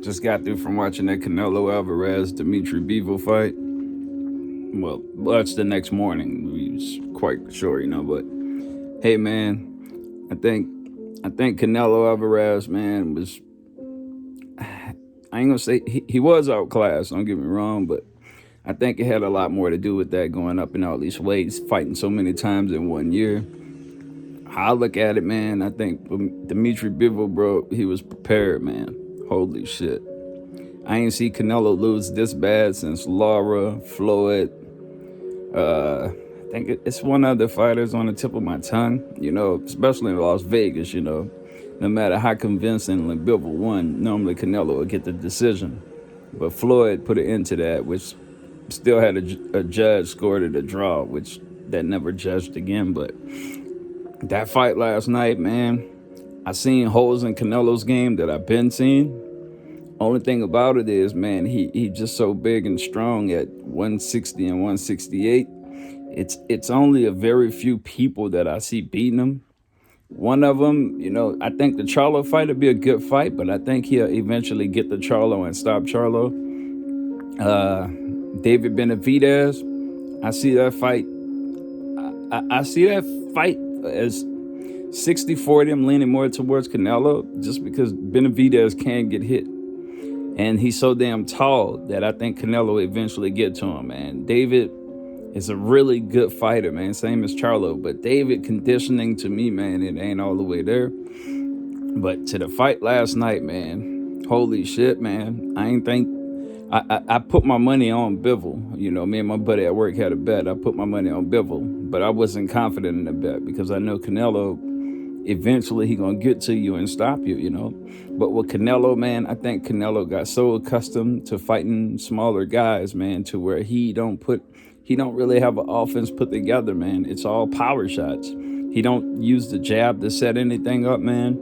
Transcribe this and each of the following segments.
Just got through from watching that Canelo Alvarez Dimitri Bivol fight. Well, that's the next morning. We was quite sure, but hey, man, I think I think Canelo Alvarez, man, was I ain't gonna say he was outclassed. Don't get me wrong, but I think it had a lot more to do with that going up in all these weights, fighting so many times in 1 year. How I look at it, man, I think Dimitri Bivol, bro, he was prepared, man. Holy shit. I ain't see Canelo lose this bad since Lara, Floyd. I think it's one other fighter's on the tip of my tongue, especially in Las Vegas. No matter how convincingly Bivol won, normally Canelo would get the decision. But Floyd put an end to that, which still had a judge scored it a draw, which that never judged again. But that fight last night, man, I seen holes in Canelo's game that I've been seeing. Only thing about it is, man, he just so big and strong at 160 and 168. It's only a very few people that I see beating him. One of them, I think the Charlo fight would be a good fight, but I think he'll eventually get the Charlo and stop Charlo. David Benavidez, I see that fight. I see that fight as 60-40. I'm leaning more towards Canelo just because Benavidez can get hit. And he's so damn tall that I think Canelo will eventually get to him, man. David is a really good fighter, man. Same as Charlo. But David conditioning to me, man, it ain't all the way there. But to the fight last night, man, holy shit, man. I ain't think I put my money on Bivol. Me and my buddy at work had a bet. I put my money on Bivol, but I wasn't confident in the bet because I know Canelo, eventually he gonna get to you and stop you. But with Canelo, man, I think Canelo got so accustomed to fighting smaller guys, man, to where he don't really have an offense put together, man. It's all power shots. He don't use the jab to set anything up, man.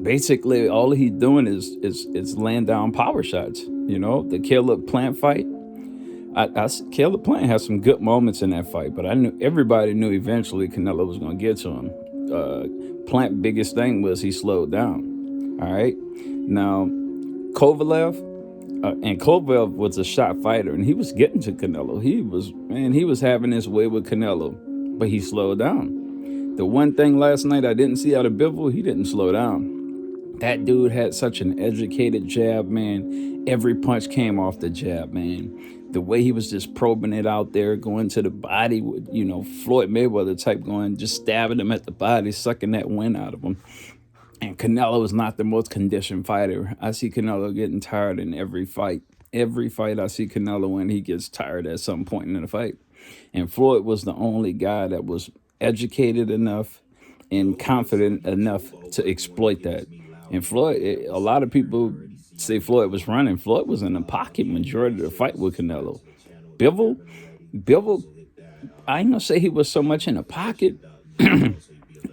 Basically, all he's doing is laying down power shots. The Caleb Plant fight. Caleb Plant has some good moments in that fight, but everybody knew eventually Canelo was going to get to him. Plant biggest thing was he slowed down. All right. Now, Kovalev, and Kovalev was a shot fighter, and he was getting to Canelo. He was having his way with Canelo, but he slowed down. The one thing last night I didn't see out of Bivol, he didn't slow down. That dude had such an educated jab, man. Every punch came off the jab, man. The way he was just probing it out there, going to the body with, Floyd Mayweather type going, just stabbing him at the body, sucking that wind out of him. And Canelo is not the most conditioned fighter. I see Canelo getting tired in every fight. Every fight I see Canelo in, he gets tired at some point in the fight. And Floyd was the only guy that was educated enough and confident enough to exploit that. And Floyd, a lot of people say Floyd was running. Floyd was in the pocket majority of the fight with Canelo. Bivol, I ain't gonna say he was so much in the pocket.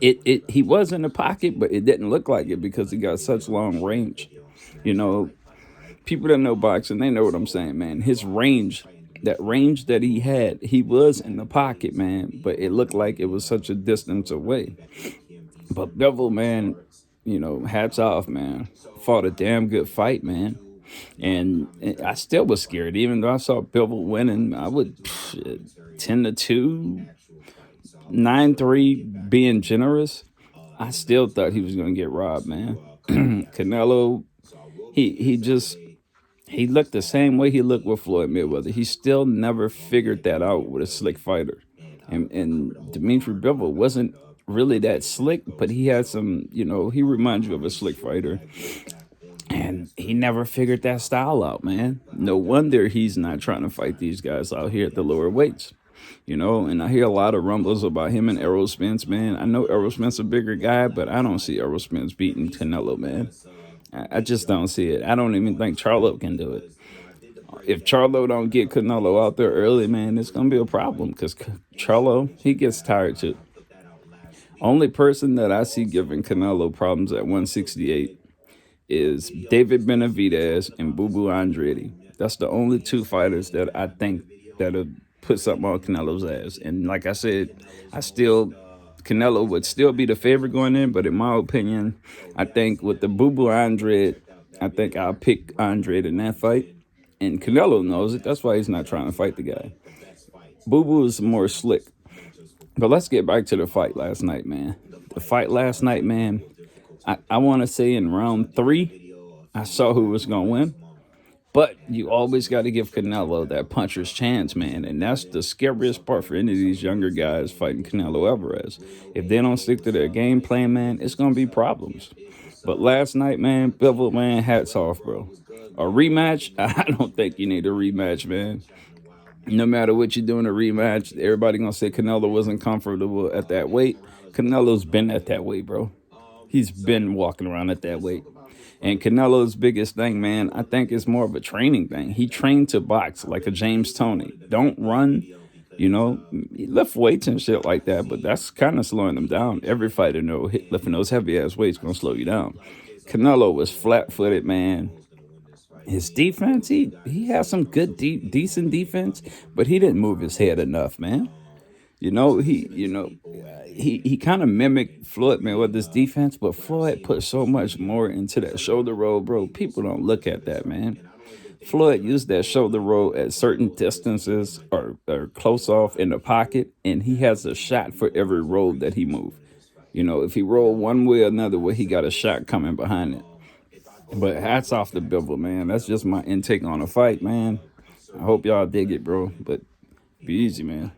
He was in the pocket, but it didn't look like it because he got such long range. People that know boxing, they know what I'm saying, man. His range, that range that he had, he was in the pocket, man, but it looked like it was such a distance away. But Bivol, man, hats off, man. Fought a damn good fight, man. And I still was scared, even though I saw Bivol winning. I would 10-2, 9-3, being generous. I still thought he was gonna get robbed, man. Canelo, he looked the same way he looked with Floyd Mayweather. He still never figured that out with a slick fighter. And Dimitri Bivol wasn't really that slick, but he had some, he reminds you of a slick fighter. And he never figured that style out, man. No wonder he's not trying to fight these guys out here at the lower weights. And I hear a lot of rumbles about him and Errol Spence, man. I know Errol Spence a bigger guy, but I don't see Errol Spence beating Canelo, man. I just don't see it. I don't even think Charlo can do it. If Charlo don't get Canelo out there early, man, it's going to be a problem because Charlo, he gets tired too. Only person that I see giving Canelo problems at 168 is David Benavidez and Bubu Andrade. That's the only two fighters that I think that'll put something on Canelo's ass. And like I said, Canelo would still be the favorite going in, but in my opinion, I think with the Bubu Andrade I think I'll pick Andre in that fight. And Canelo knows it. That's why he's not trying to fight the guy. Boo Boo is more slick. But let's get back to the fight last night, man. The fight last night, man. I want to say in round 3, I saw who was going to win. But you always got to give Canelo that puncher's chance, man. And that's the scariest part for any of these younger guys fighting Canelo Alvarez. If they don't stick to their game plan, man, it's going to be problems. But last night, man, Bivol, man, hats off, bro. A rematch? I don't think you need a rematch, man. No matter what you do in a rematch, everybody going to say Canelo wasn't comfortable at that weight. Canelo's been at that weight, bro. He's been walking around at that weight. And Canelo's biggest thing, man, I think it's more of a training thing. He trained to box like a James Toney. Don't run, lift weights and shit like that, but that's kind of slowing him down. Every fighter know lifting those heavy ass weights gonna slow you down. Canelo was flat footed, man. His defense, he has some good, decent defense, but he didn't move his head enough, man. He kind of mimicked Floyd, man, with his defense, but Floyd put so much more into that shoulder roll, bro. People don't look at that, man. Floyd used that shoulder roll at certain distances or close off in the pocket, and he has a shot for every roll that he moved. If he rolled one way or another way, he got a shot coming behind it. But hats off to Bivol, man. That's just my intake on the fight, man. I hope y'all dig it, bro. But be easy, man.